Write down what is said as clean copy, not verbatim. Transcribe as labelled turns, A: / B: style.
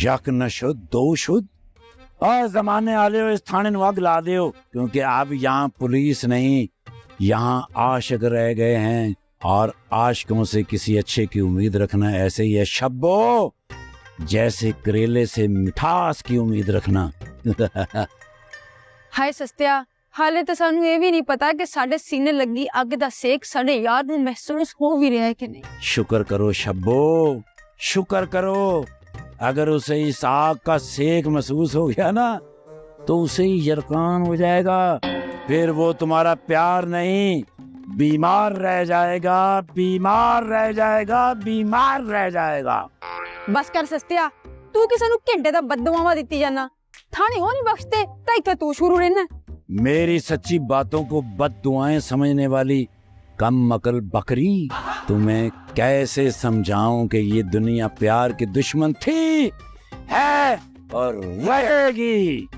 A: यक नशुद दो शुद और जमाने वाले हो इस थाने नु अग ला दो, क्योंकि अब यहाँ पुलिस नहीं, यहाँ आशिक रह गए हैं और आशिकों से किसी अच्छे की उम्मीद रखना ऐसे ही है शब्बो, जैसे करेले से मिठास की उम्मीद रखना।
B: हाय सस्तिया, हाले तो सानू ये भी नहीं पता कि साडे सीने लगी अग दा सेक साडे यार नू महसूस हो भी रहा है कि नहीं।
A: शुक्र करो शब्बो, शुक्र करो। अगर उसे इस आग का सेक महसूस हो गया ना तो उसे ही यरकान हो जाएगा, फिर वो तुम्हारा प्यार नहीं बीमार रह जाएगा, बीमार रह जाएगा, बीमार रह जाएगा।
B: बस कर सस्तिया, तू किसी नू घंटे दा बददुआवां दित्ती जाना, थाने हो नहीं बख्शते तां इत्थे तू शुरू रहना।
A: मेरी सच्ची बातों को बददुआएं समझने वाली कम अकल बकरी, तुम्हें कैसे समझाऊं कि ये दुनिया प्यार की दुश्मन थी, है और रहेगी।